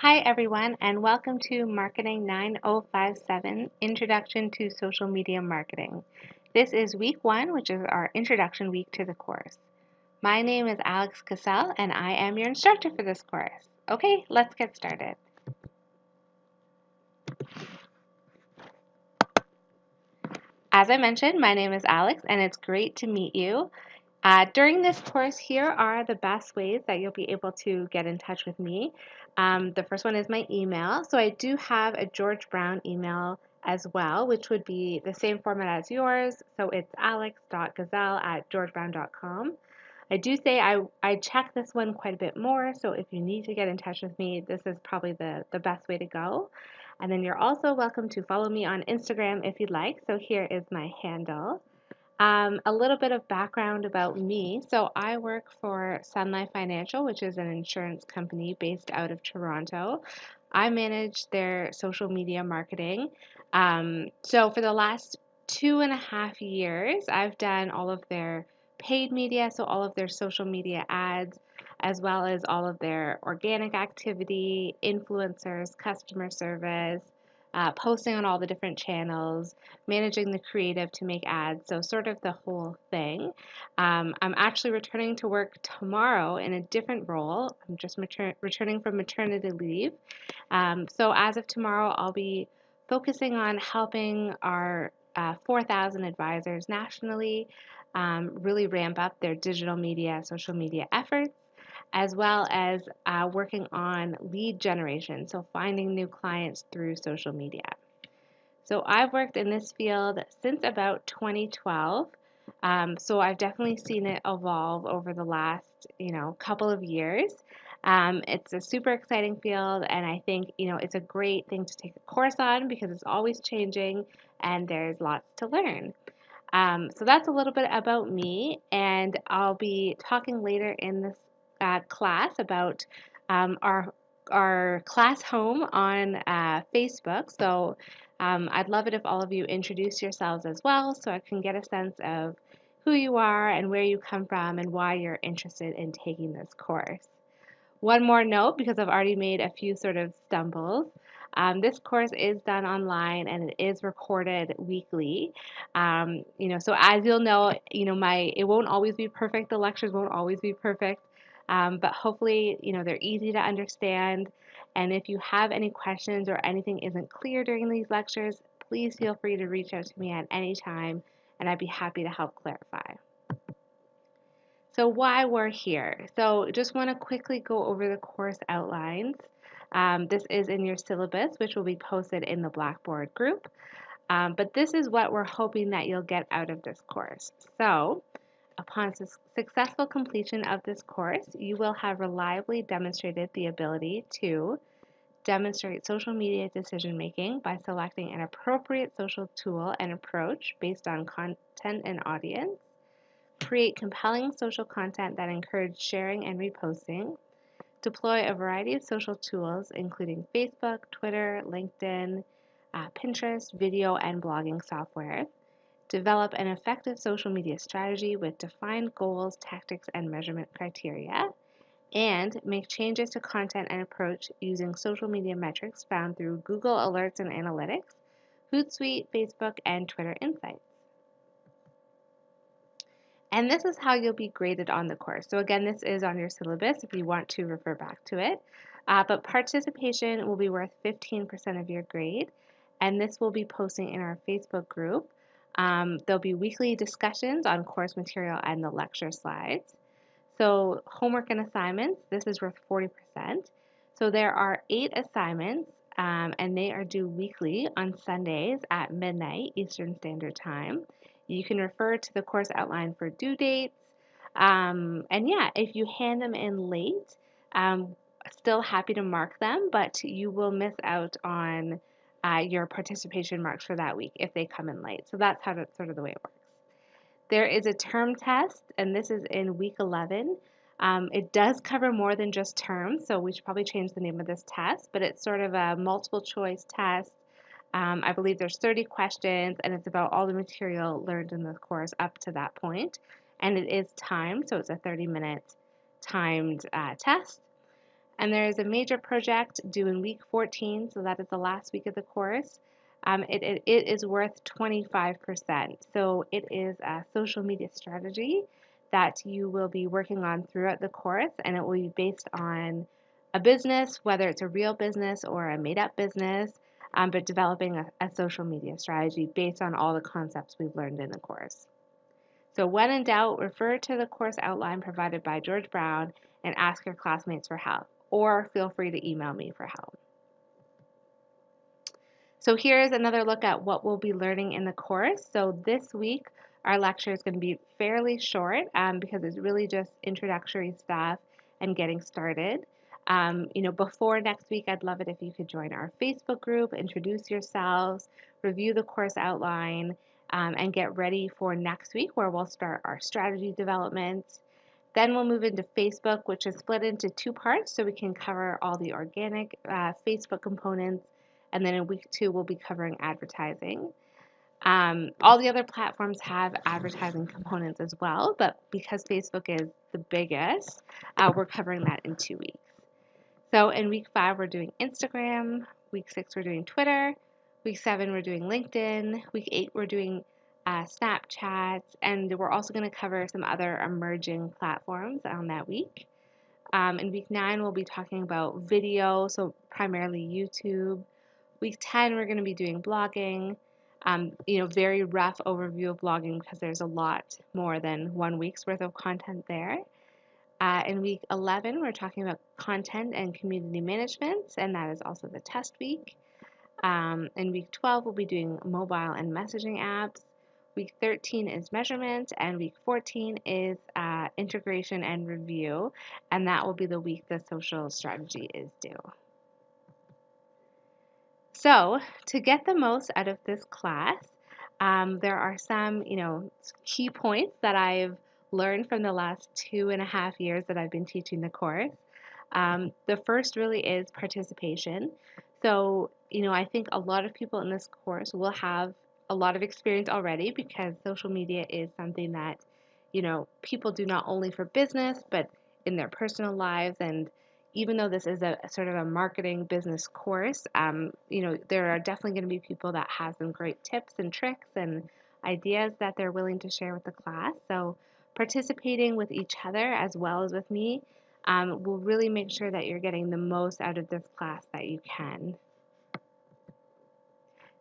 Hi everyone and welcome to Marketing 9057 Introduction to Social Media Marketing. This is week 1, which is our introduction week to the course. My name is Alex Cassell and I am your instructor for this course. Okay, let's get started. As I mentioned, my name is Alex and it's great to meet you. During this course, here are the best ways that you'll be able to get in touch with me. The first one is my email. So I do have a George Brown email as well, which would be the same format as yours. So it's alex.gazelle@georgebrown.com. I do say I check this one quite a bit more, so if you need to get in touch with me, this is probably the best way to go. And then you're also welcome to follow me on Instagram if you'd like. So here is my handle. A little bit of background about me. So I work for Sun Life Financial, which is an insurance company based out of Toronto. I manage their social media marketing. So for the last 2.5 years, I've done all of their paid media, so all of their social media ads, as well as all of their organic activity, influencers, customer service, posting on all the different channels, managing the creative to make ads, so sort of the whole thing. I'm actually returning to work tomorrow in a different role. I'm just returning from maternity leave. So as of tomorrow, I'll be focusing on helping our 4,000 advisors nationally really ramp up their digital media, social media efforts, as well as working on lead generation, so finding new clients through social media. So I've worked in this field since about 2012. So I've definitely seen it evolve over the last, couple of years. It's a super exciting field, and I think, it's a great thing to take a course on because it's always changing and there's lots to learn. So that's a little bit about me, and I'll be talking later in this class about um, our our class home on Facebook. So I'd love it if all of you introduce yourselves as well, so I can get a sense of who you are and where you come from and why you're interested in taking this course. One more note, because I've already made a few sort of stumbles. This course is done online and it is recorded weekly. So as you'll know, it won't always be perfect. The lectures won't always be perfect, but hopefully, they're easy to understand. And if you have any questions or anything isn't clear during these lectures, please feel free to reach out to me at any time, and I'd be happy to help clarify. So why we're here. So just want to quickly go over the course outlines. This is in your syllabus, which will be posted in the Blackboard group. But this is what we're hoping that you'll get out of this course. So upon successful completion of this course, you will have reliably demonstrated the ability to demonstrate social media decision making by selecting an appropriate social tool and approach based on content and audience, create compelling social content that encourages sharing and reposting, deploy a variety of social tools including Facebook, Twitter, LinkedIn, Pinterest, video and blogging software, develop an effective social media strategy with defined goals, tactics, and measurement criteria, and make changes to content and approach using social media metrics found through Google Alerts and Analytics, Hootsuite, Facebook, and Twitter Insights. And this is how you'll be graded on the course. So again, this is on your syllabus if you want to refer back to it. But participation will be worth 15% of your grade, and this will be posting in our Facebook group. There'll be weekly discussions on course material and the lecture slides. So homework and assignments, this is worth 40%. So there are 8 assignments, and they are due weekly on Sundays at midnight Eastern Standard Time. You can refer to the course outline for due dates. And yeah, if you hand them in late, still happy to mark them, but you will miss out on your participation marks for that week if they come in late. So that's sort of the way it works. There is a term test, and this is in week 11. It does cover more than just terms, so we should probably change the name of this test, but it's sort of a multiple choice test. I believe there's 30 questions, and it's about all the material learned in the course up to that point. And it is timed, so it's a 30-minute timed test. And there is a major project due in week 14, so that is the last week of the course. It is worth 25%. So it is a social media strategy that you will be working on throughout the course, and it will be based on a business, whether it's a real business or a made up business, but developing a social media strategy based on all the concepts we've learned in the course. So when in doubt, refer to the course outline provided by George Brown and ask your classmates for help, or feel free to email me for help. So here's another look at what we'll be learning in the course. So this week, our lecture is going to be fairly short because it's really just introductory stuff and getting started. Before next week, I'd love it if you could join our Facebook group, introduce yourselves, review the course outline, and get ready for next week where we'll start our strategy development. Then we'll move into Facebook, which is split into two parts so we can cover all the organic Facebook components. And then in week 2, we'll be covering advertising. All the other platforms have advertising components as well, but because Facebook is the biggest, we're covering that in 2 weeks. So in week 5, we're doing Instagram. Week 6, we're doing Twitter. Week 7, we're doing LinkedIn. Week 8, we're doing Snapchat. And we're also going to cover some other emerging platforms on that week. In week 9, we'll be talking about video, so primarily YouTube. Week 10, we're going to be doing blogging. Very rough overview of blogging because there's a lot more than 1 week's worth of content there. In week 11, we're talking about content and community management, and that is also the test week. In week 12, we'll be doing mobile and messaging apps. Week 13 is measurement, and week 14 is integration and review, and that will be the week the social strategy is due. So, to get the most out of this class, there are some, key points that I've learned from the last 2.5 years that I've been teaching the course. The first really is participation. So, I think a lot of people in this course will have a lot of experience already because social media is something that, people do not only for business, but in their personal lives. And even though this is a sort of a marketing business course, there are definitely going to be people that have some great tips and tricks and ideas that they're willing to share with the class. So participating with each other as well as with me will really make sure that you're getting the most out of this class that you can.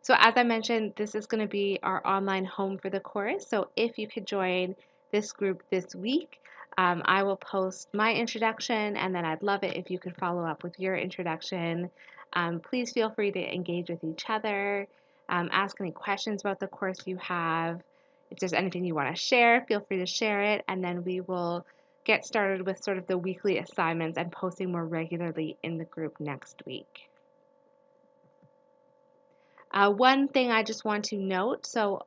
So as I mentioned, this is going to be our online home for the course. So if you could join this group this week, I will post my introduction, and then I'd love it if you could follow up with your introduction. Please feel free to engage with each other, ask any questions about the course you have. If there's anything you want to share, feel free to share it, and then we will get started with sort of the weekly assignments and posting more regularly in the group next week. One thing I just want to note, so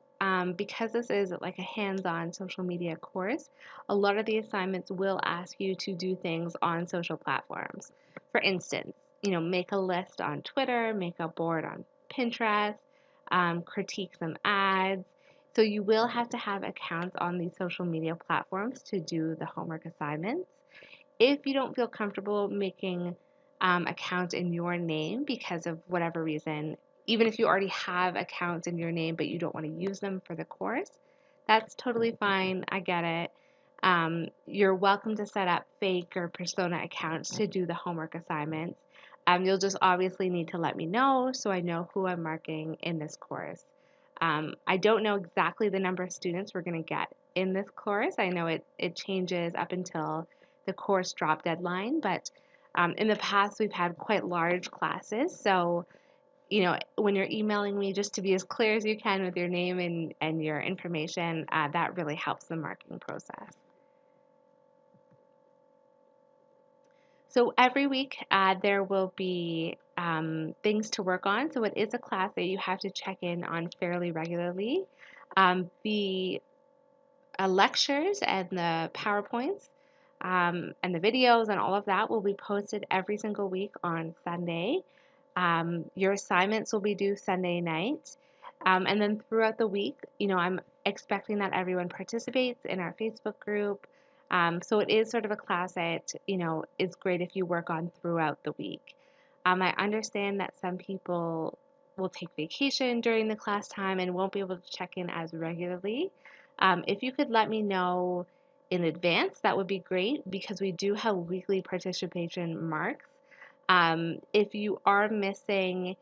because this is like a hands-on social media course, a lot of the assignments will ask you to do things on social platforms. For instance, make a list on Twitter, make a board on Pinterest, critique some ads. So you will have to have accounts on these social media platforms to do the homework assignments. If you don't feel comfortable making accounts in your name because of whatever reason, even if you already have accounts in your name but you don't want to use them for the course, that's totally fine. I get it. You're welcome to set up fake or persona accounts to do the homework assignments. You'll just obviously need to let me know so I know who I'm marking in this course. I don't know exactly the number of students we're going to get in this course. I know it changes up until the course drop deadline, but in the past we've had quite large classes, so when you're emailing me, just to be as clear as you can with your name and your information, that really helps the marking process. So every week there will be things to work on. So it is a class that you have to check in on fairly regularly. The lectures and the PowerPoints and the videos and all of that will be posted every single week on Sunday. Your assignments will be due Sunday night. And then throughout the week, I'm expecting that everyone participates in our Facebook group. So it is sort of a class that, is great if you work on throughout the week. I understand that some people will take vacation during the class time and won't be able to check in as regularly. If you could let me know in advance, that would be great because we do have weekly participation marks. If you are missing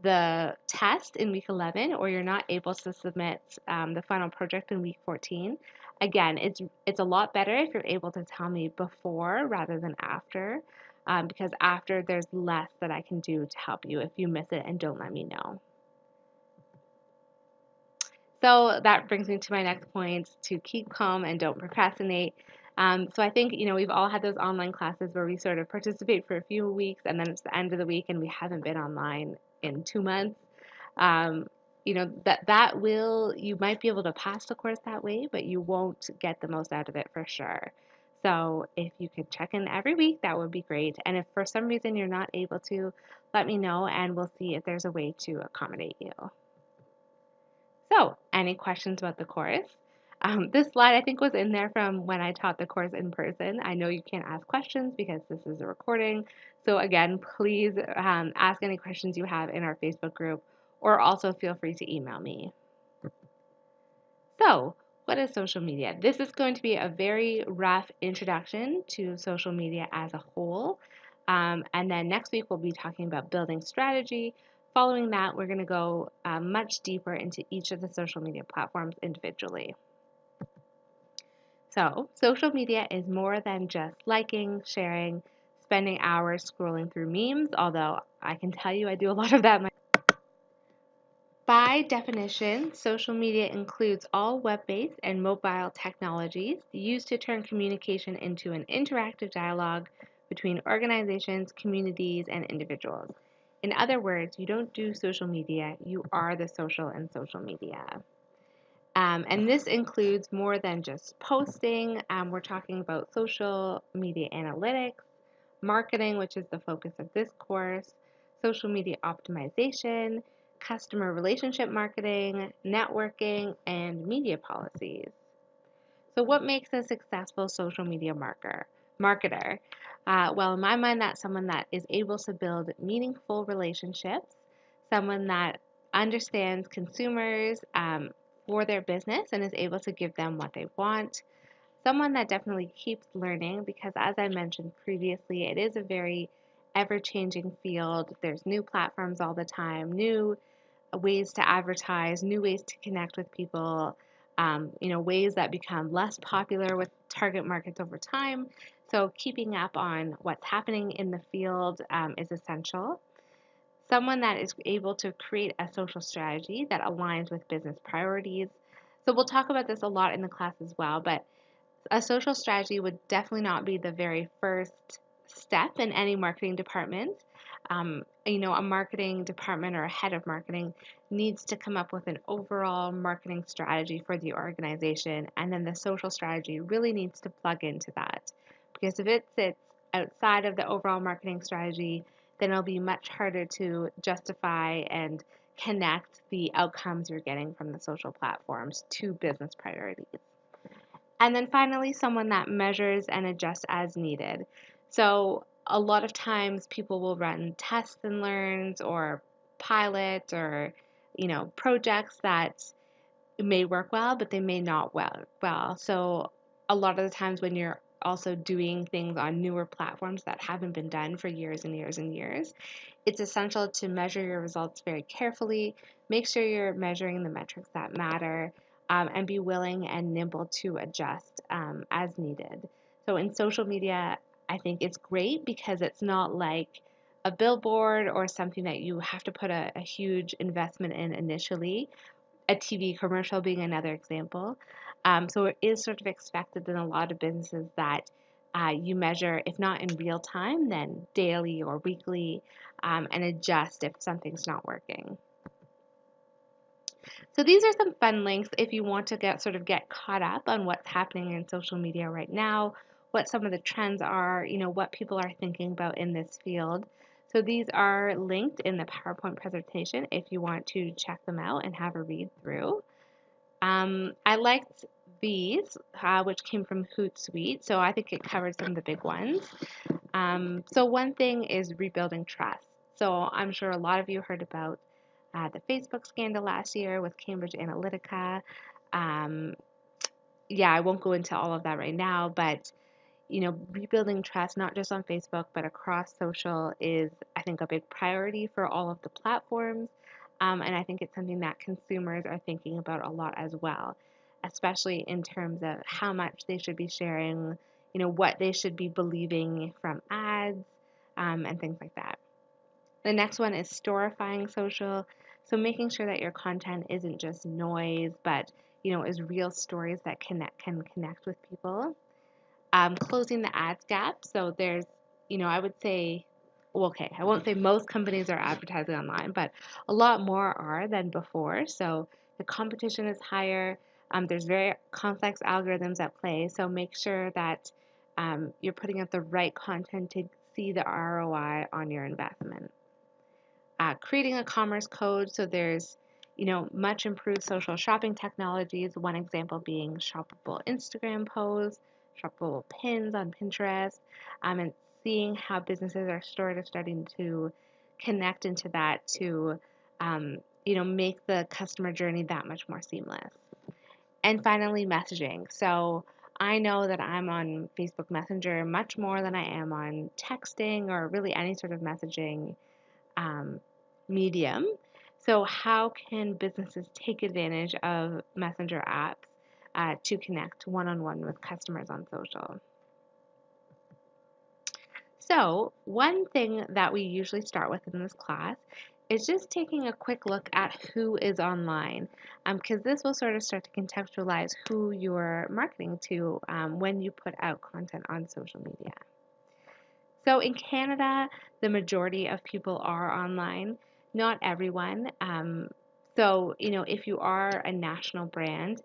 the test in week 11 or you're not able to submit the final project in week 14, again, it's a lot better if you're able to tell me before rather than after, because after there's less that I can do to help you if you miss it and don't let me know. So that brings me to my next point, to keep calm and don't procrastinate. So I think, we've all had those online classes where we sort of participate for a few weeks and then it's the end of the week and we haven't been online in 2 months. Um, you might be able to pass the course that way, but you won't get the most out of it for sure. So if you could check in every week, that would be great. And if for some reason you're not able to, let me know and we'll see if there's a way to accommodate you. So, any questions about the course? This slide I think was in there from when I taught the course in person. I know you can't ask questions because this is a recording. So again, please ask any questions you have in our Facebook group or also feel free to email me. So, what is social media? This is going to be a very rough introduction to social media as a whole. And then next week we'll be talking about building strategy. Following that, we're going to go much deeper into each of the social media platforms individually. So, social media is more than just liking, sharing, spending hours scrolling through memes, although I can tell you I do a lot of that myself. By definition, social media includes all web-based and mobile technologies used to turn communication into an interactive dialogue between organizations, communities, and individuals. In other words, you don't do social media, you are the social in social media. And this includes more than just posting. We're talking about social media analytics, marketing, which is the focus of this course, social media optimization, customer relationship marketing, networking, and media policies. So what makes a successful social media marketer? Well, in my mind, that's someone that is able to build meaningful relationships, someone that understands consumers for their business and is able to give them what they want, someone that definitely keeps learning because, as I mentioned previously, it is a very ever-changing field. There's new platforms all the time, new ways to advertise, new ways to connect with people, ways that become less popular with target markets over time. So keeping up on what's happening in the field is essential. Someone that is able to create a social strategy that aligns with business priorities. So we'll talk about this a lot in the class as well, but a social strategy would definitely not be the very first step in any marketing department. A marketing department or a head of marketing needs to come up with an overall marketing strategy for the organization, and then the social strategy really needs to plug into that. Because if it sits outside of the overall marketing strategy, then it'll be much harder to justify and connect the outcomes you're getting from the social platforms to business priorities. And then finally, someone that measures and adjusts as needed. So a lot of times people will run tests and learns or pilots or, projects that may work well, but they may not well. So a lot of the times when you're also doing things on newer platforms that haven't been done for years and years and years, it's essential to measure your results very carefully, make sure you're measuring the metrics that matter, and be willing and nimble to adjust as needed. So in social media, I think it's great because it's not like a billboard or something that you have to put a huge investment in initially, a TV commercial being another example. So it is sort of expected in a lot of businesses that you measure, if not in real time, then daily or weekly, and adjust if something's not working. So these are some fun links if you want to get caught up on what's happening in social media right now, what some of the trends are, what people are thinking about in this field. So these are linked in the PowerPoint presentation if you want to check them out and have a read through. I liked fees, which came from Hootsuite. So I think it covered some of the big ones. So one thing is rebuilding trust. So I'm sure a lot of you heard about the Facebook scandal last year with Cambridge Analytica. Um, yeah, I won't go into all of that right now, but rebuilding trust, not just on Facebook, but across social is, I think, a big priority for all of the platforms. And I think it's something that consumers are thinking about a lot as well, especially in terms of how much they should be sharing, what they should be believing from ads, and things like that. The next one is storifying social. So making sure that your content isn't just noise, but is real stories that can connect with people. Closing the ads gap. So there's, I would say, well, okay, I won't say most companies are advertising online, but a lot more are than before. So the competition is higher. There's very complex algorithms at play. So make sure that you're putting out the right content to see the ROI on your investment. Creating a commerce code. So there's, much improved social shopping technologies. One example being shoppable Instagram posts, shoppable pins on Pinterest, and seeing how businesses are starting to connect into that to, make the customer journey that much more seamless. And finally, messaging. So I know that I'm on Facebook Messenger much more than I am on texting or really any sort of messaging um, medium. So, how can businesses take advantage of Messenger apps to connect one on one with customers on social? So, one thing that we usually start with in this class is just taking a quick look at who is online, because this will sort of start to contextualize who you're marketing to when you put out content on social media. So in Canada, the majority of people are online, not everyone. So, if you are a national brand,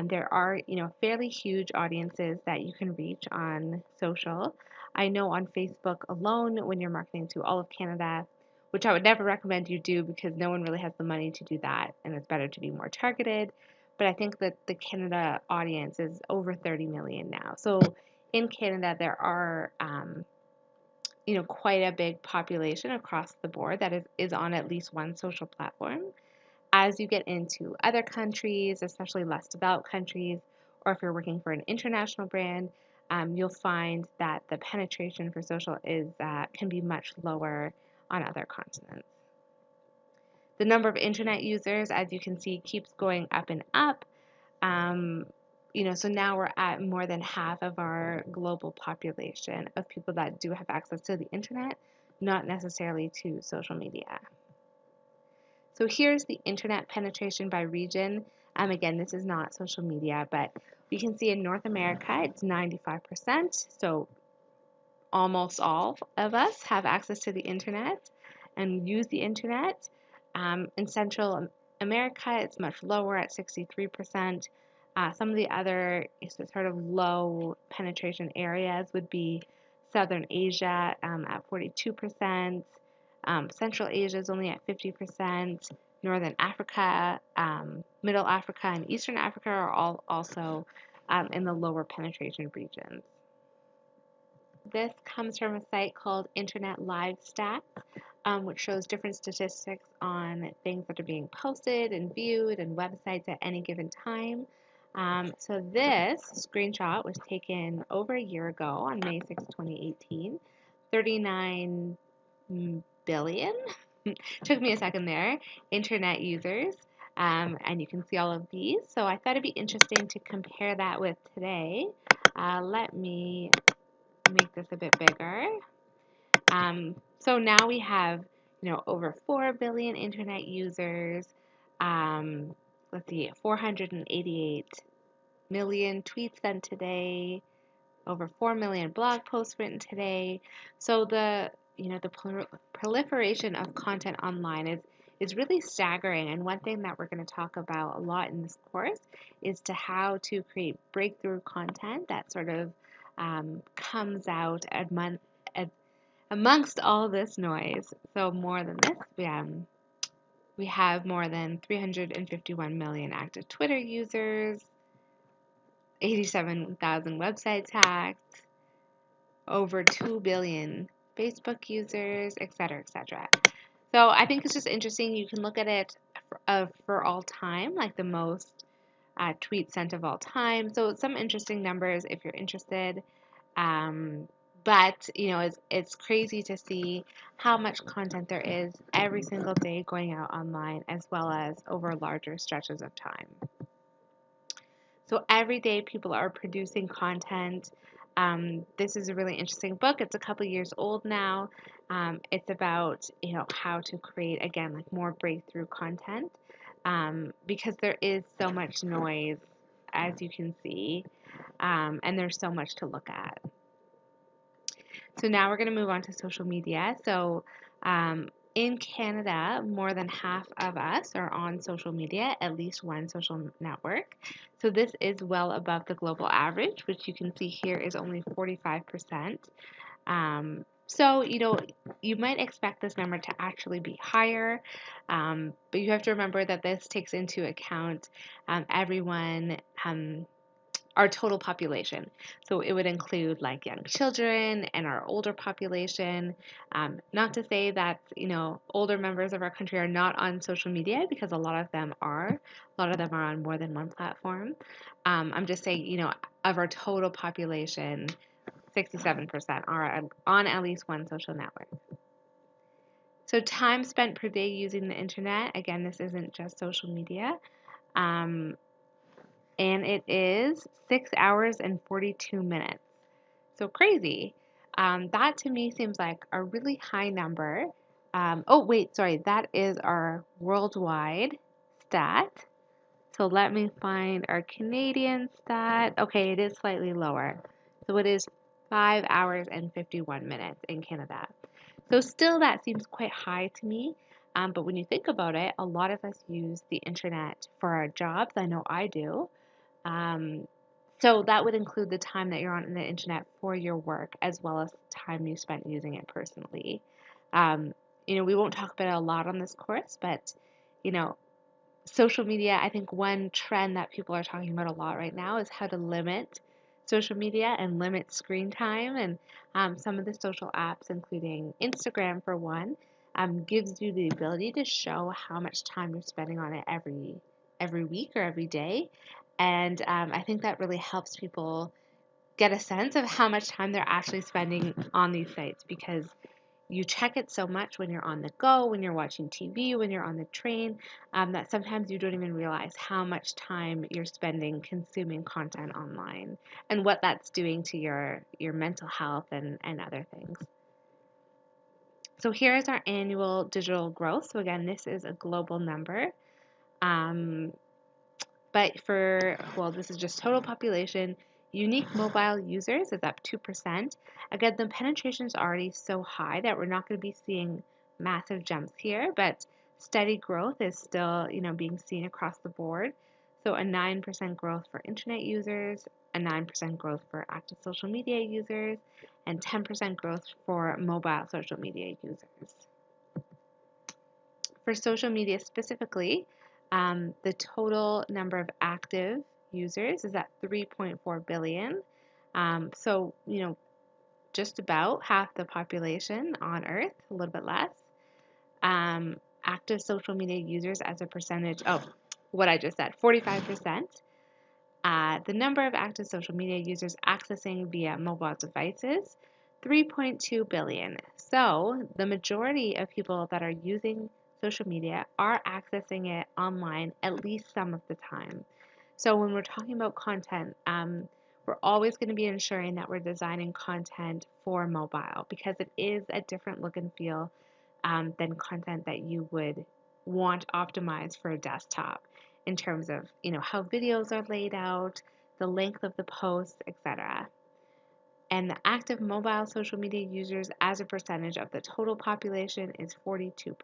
there are, fairly huge audiences that you can reach on social. I know on Facebook alone, when you're marketing to all of Canada, which I would never recommend you do because no one really has the money to do that, and it's better to be more targeted. But I think that the Canada audience is over 30 million now. So in Canada, there are quite a big population across the board that is on at least one social platform. As you get into other countries, especially less developed countries, or if you're working for an international brand, you'll find that the penetration for social can be much lower on other continents. The number of internet users, as you can see, keeps going up and up. So now we're at more than half of our global population of people that do have access to the internet, not necessarily to social media. So here's the internet penetration by region. Again, this is not social media, but we can see in North America, it's 95%. So almost all of us have access to the internet and use the internet. In Central America, it's much lower at 63%. Some of the other sort of low penetration areas would be Southern Asia at 42%. Central Asia is only at 50%. Northern Africa, Middle Africa, and Eastern Africa are all also in the lower penetration regions. This comes from a site called Internet Live Stats, which shows different statistics on things that are being posted and viewed and websites at any given time. So this screenshot was taken over a year ago on May 6, 2018. 39 billion, took me a second there, internet users. And you can see all of these. So I thought it'd be interesting to compare that with today. Let me make this a bit bigger. So now we have, over 4 billion internet users. Let's see, 488 million tweets sent today, over 4 million blog posts written today. So the proliferation of content online is really staggering. And one thing that we're going to talk about a lot in this course is to how to create breakthrough content that sort of comes out amongst all this noise. So more than this, we have more than 351 million active Twitter users. 87,000 websites hacked, over 2 billion Facebook users, etc., etc. So I think it's just interesting. You can look at it for all time, like the most tweets sent of all time. So some interesting numbers if you're interested. Um, but it's crazy to see how much content there is every single day going out online, as well as over larger stretches of time. So every day people are producing content. This is a really interesting book. It's a couple years old now. It's about how to create, again, like more breakthrough content, because there is so much noise, as you can see, and there's so much to look at. So now we're going to move on to social media. So in Canada, more than half of us are on social media, at least one social network. So this is well above the global average, which you can see here is only 45%. So, you might expect this number to actually be higher, but you have to remember that this takes into account everyone, our total population. So it would include like young children and our older population. Not to say that, older members of our country are not on social media, because a lot of them are. A lot of them are on more than one platform. I'm just saying, of our total population, 67% are on at least one social network. So time spent per day using the internet, again, this isn't just social media. And it is 6 hours and 42 minutes. So crazy. That to me seems like a really high number. That is our worldwide stat. So let me find our Canadian stat. Okay, it is slightly lower. So it is 5 hours and 51 minutes in Canada. So still that seems quite high to me. But when you think about it, a lot of us use the internet for our jobs. I know I do. So that would include the time that you're on the internet for your work, as well as time you spent using it personally. We won't talk about it a lot on this course, but social media, I think one trend that people are talking about a lot right now is how to limit social media and limit screen time. And some of the social apps, including Instagram for one, gives you the ability to show how much time you're spending on it every week or every day. And I think that really helps people get a sense of how much time they're actually spending on these sites, because you check it so much when you're on the go, when you're watching TV, when you're on the train, that sometimes you don't even realize how much time you're spending consuming content online, and what that's doing to your mental health and other things. So here is our annual digital growth. So again, this is a global number. But this is just total population. Unique mobile users is up 2%. Again, the penetration is already so high that we're not going to be seeing massive jumps here, but steady growth is still, being seen across the board. So a 9% growth for internet users, a 9% growth for active social media users, and 10% growth for mobile social media users. For social media specifically, the total number of active users is at 3.4 billion. So, just about half the population on Earth, a little bit less. Active social media users as a percentage, what I just said, 45%. The number of active social media users accessing via mobile devices, 3.2 billion. So the majority of people that are using social media are accessing it online at least some of the time. So when we're talking about content, we're always going to be ensuring that we're designing content for mobile, because it is a different look and feel than content that you would want optimized for a desktop, in terms of how videos are laid out, the length of the posts, etc. And the active mobile social media users as a percentage of the total population is 42%.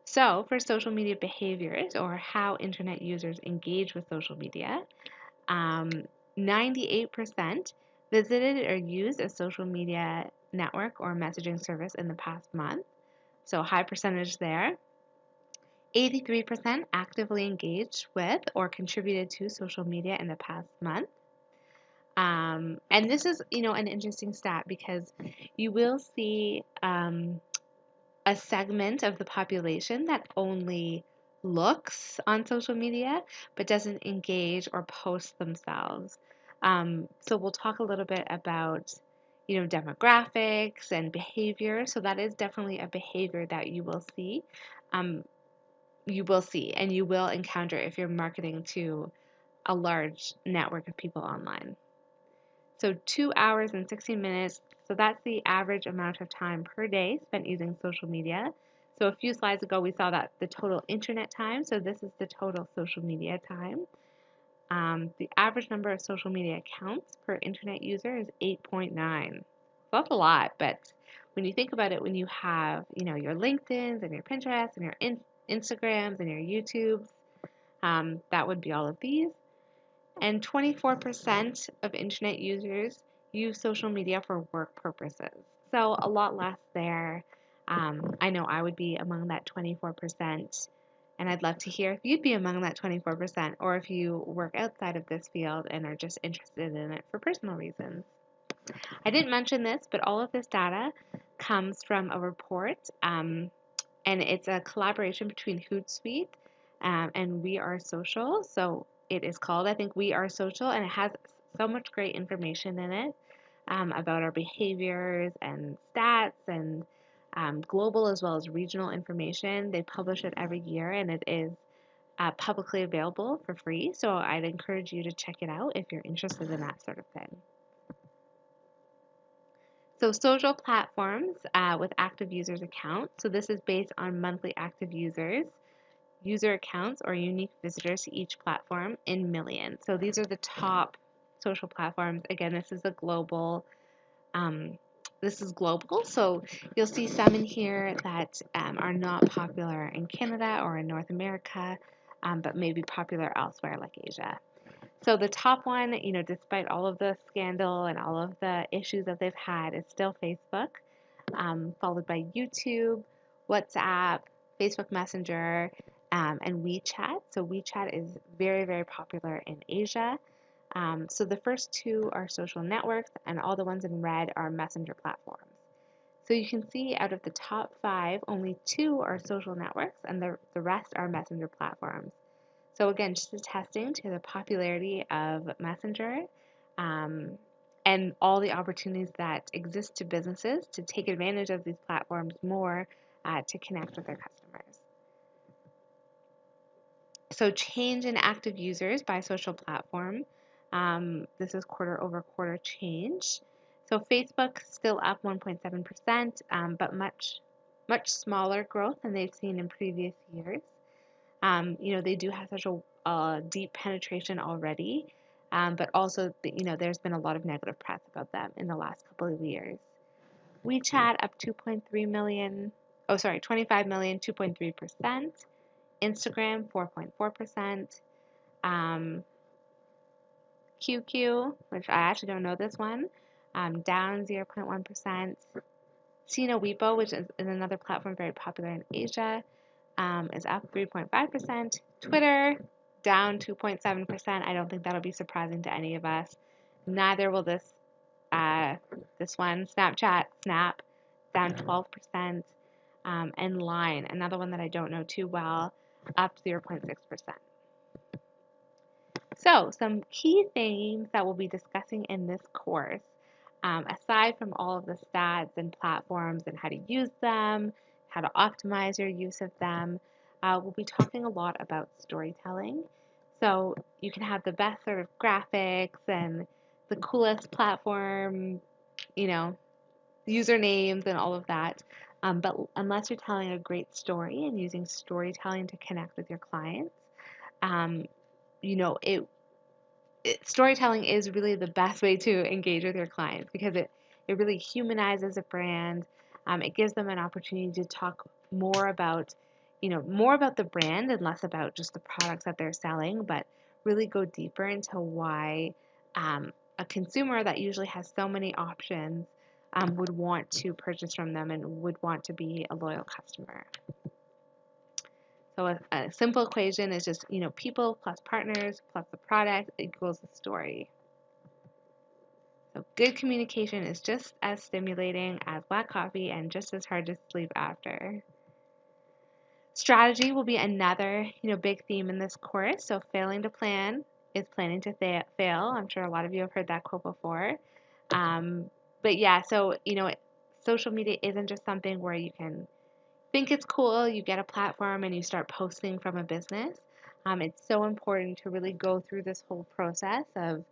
So for social media behaviors, or how internet users engage with social media, 98% visited or used a social media network or messaging service in the past month. So high percentage there. 83% actively engaged with or contributed to social media in the past month. And this is, an interesting stat because you will see a segment of the population that only looks on social media but doesn't engage or post themselves. So we'll talk a little bit about, demographics and behavior. So that is definitely a behavior that you will see. And you will encounter if you're marketing to a large network of people online. So 2 hours and 16 minutes, so that's the average amount of time per day spent using social media. So a few slides ago, we saw that the total internet time, so this is the total social media time. The average number of social media accounts per internet user is 8.9. So that's a lot, but when you think about it, when you have, your LinkedIn's and your Pinterest and your Instagrams and your YouTubes, that would be all of these. And 24% of internet users use social media for work purposes. So a lot less there. I know I would be among that 24%, and I'd love to hear if you'd be among that 24% or if you work outside of this field and are just interested in it for personal reasons. I didn't mention this, but all of this data comes from a report, and it's a collaboration between Hootsuite and We Are Social. So it is called, I think, We Are Social, and it has so much great information in it about our behaviors and stats and global as well as regional information. They publish it every year, and it is publicly available for free. So I'd encourage you to check it out if you're interested in that sort of thing. So social platforms with active users accounts. So this is based on monthly active users, user accounts, or unique visitors to each platform in millions. So these are the top social platforms. Again, this is a global. So you'll see some in here that are not popular in Canada or in North America, but maybe popular elsewhere like Asia. So the top one, despite all of the scandal and all of the issues that they've had, is still Facebook, followed by YouTube, WhatsApp, Facebook Messenger, and WeChat. So WeChat is very, very popular in Asia. So the first two are social networks, and all the ones in red are messenger platforms. So you can see out of the top 5, only 2 are social networks, and the rest are messenger platforms. So again, just attesting to the popularity of Messenger and all the opportunities that exist to businesses to take advantage of these platforms more to connect with their customers. So change in active users by social platform. This is quarter over quarter change. So Facebook still up 1.7%, but much smaller growth than they've seen in previous years. They do have such a deep penetration already, but also, there's been a lot of negative press about them in the last couple of years. WeChat up 25 million, 2.3%. Instagram 4.4%. QQ, which I actually don't know this one, down 0.1%. Sina Weibo, which is another platform very popular in Asia, is up 3.5%. Twitter down 2.7%. I don't think that'll be surprising to any of us. Neither will this one. Snapchat, Snap, down 12%. And Line, another one that I don't know too well, up 0.6%. So some key themes that we'll be discussing in this course, aside from all of the stats and platforms and how to use them, how to optimize your use of them, we'll be talking a lot about storytelling. So you can have the best sort of graphics and the coolest platform, usernames and all of that. But unless you're telling a great story and using storytelling to connect with your clients, storytelling is really the best way to engage with your clients because it really humanizes a brand. It gives them an opportunity to talk more about the brand and less about just the products that they're selling, but really go deeper into why a consumer that usually has so many options would want to purchase from them and would want to be a loyal customer. So a simple equation is just, people plus partners plus the product equals the story. So good communication is just as stimulating as black coffee and just as hard to sleep after. Strategy will be another, big theme in this course. So failing to plan is planning to fail. I'm sure a lot of you have heard that quote before. But yeah, so, social media isn't just something where you can think it's cool, you get a platform and you start posting from a business. It's so important to really go through this whole process of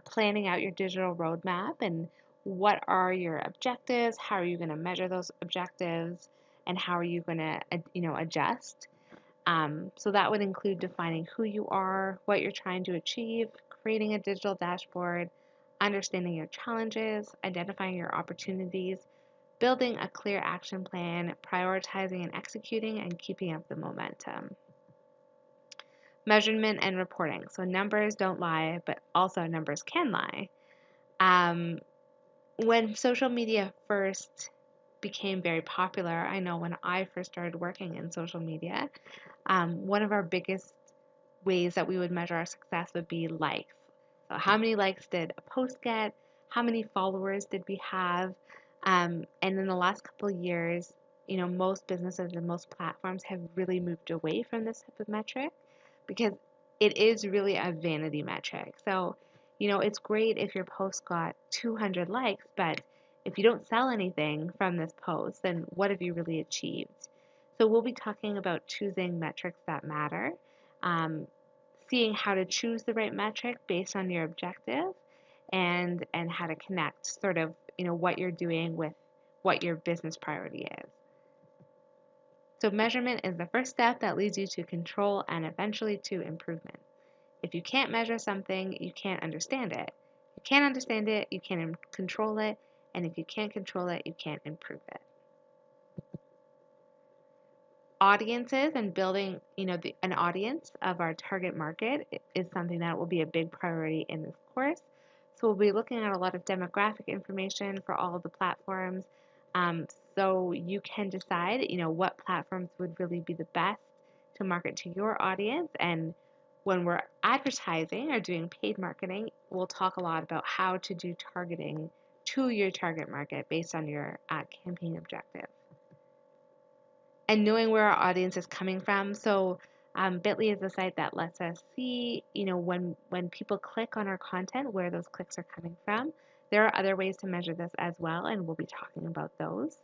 planning out your digital roadmap and what are your objectives, how are you going to measure those objectives, and how are you going to, adjust. So that would include defining who you are, what you're trying to achieve, creating a digital dashboard, understanding your challenges, identifying your opportunities, building a clear action plan, prioritizing and executing, and keeping up the momentum. Measurement and reporting. So numbers don't lie, but also numbers can lie. When social media first became very popular, I know when I first started working in social media, one of our biggest ways that we would measure our success would be likes. So how many likes did a post get? How many followers did we have? And in the last couple of years, most businesses and most platforms have really moved away from this type of metric because it is really a vanity metric. So, it's great if your post got 200 likes, but if you don't sell anything from this post, then what have you really achieved? So we'll be talking about choosing metrics that matter, um, seeing how to choose the right metric based on your objective, and how to connect sort of what you're doing with what your business priority is. So measurement is the first step that leads you to control and eventually to improvement. If you can't measure something, you can't understand it. If you can't understand it, you can't control it, and if you can't control it, you can't improve it. Audiences and building, an audience of our target market is something that will be a big priority in this course. So we'll be looking at a lot of demographic information for all of the platforms. So you can decide, what platforms would really be the best to market to your audience. And when we're advertising or doing paid marketing, we'll talk a lot about how to do targeting to your target market based on your ad campaign objective. And knowing where our audience is coming from. So Bitly is a site that lets us see, when people click on our content, where those clicks are coming from. There are other ways to measure this as well, and we'll be talking about those.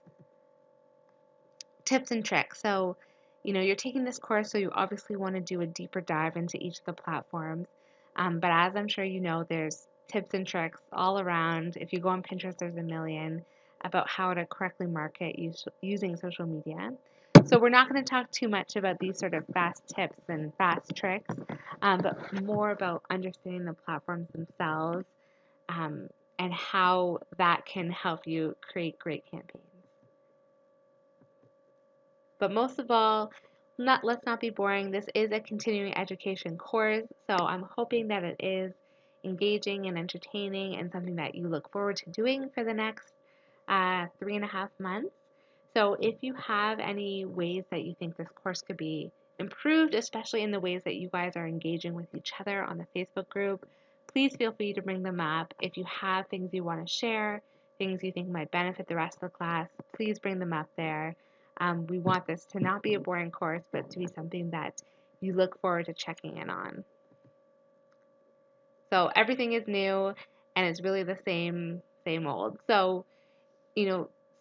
Tips and tricks. So, you're taking this course, so you obviously want to do a deeper dive into each of the platforms. But as I'm sure you know, there's tips and tricks all around. If you go on Pinterest, there's a million about how to correctly market using social media. So we're not going to talk too much about these sort of fast tips and fast tricks, but more about understanding the platforms themselves, and how that can help you create great campaigns. But most of all, let's not be boring. This is a continuing education course, so I'm hoping that it is engaging and entertaining and something that you look forward to doing for the next 3.5 months. So if you have any ways that you think this course could be improved, especially in the ways that you guys are engaging with each other on the Facebook group, please feel free to bring them up. If you have things you want to share, things you think might benefit the rest of the class, please bring them up there. We want this to not be a boring course, but to be something that you look forward to checking in on. So everything is new, and it's really the same old. So,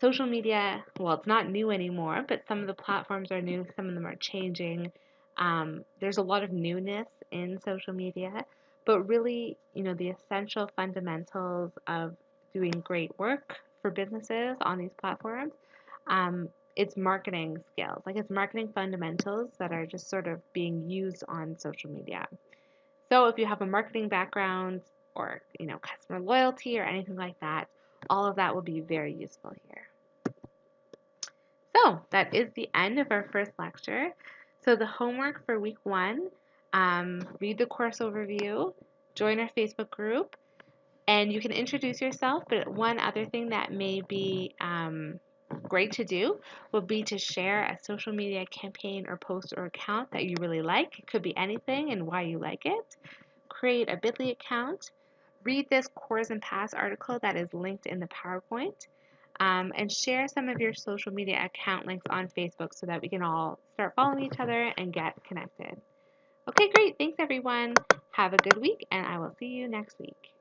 social media, well, it's not new anymore, but some of the platforms are new, some of them are changing. There's a lot of newness in social media, but really, the essential fundamentals of doing great work for businesses on these platforms, it's marketing skills, like it's marketing fundamentals that are just sort of being used on social media. So if you have a marketing background or, customer loyalty or anything like that, all of that will be very useful here. So that is the end of our first lecture. So the homework for week 1, read the course overview, join our Facebook group, and you can introduce yourself. But one other thing that may be great to do would be to share a social media campaign or post or account that you really like. It could be anything and why you like it. Create a Bitly account. Read this Course and Pass article that is linked in the PowerPoint. And share some of your social media account links on Facebook so that we can all start following each other and get connected. Okay, great. Thanks, everyone. Have a good week, and I will see you next week.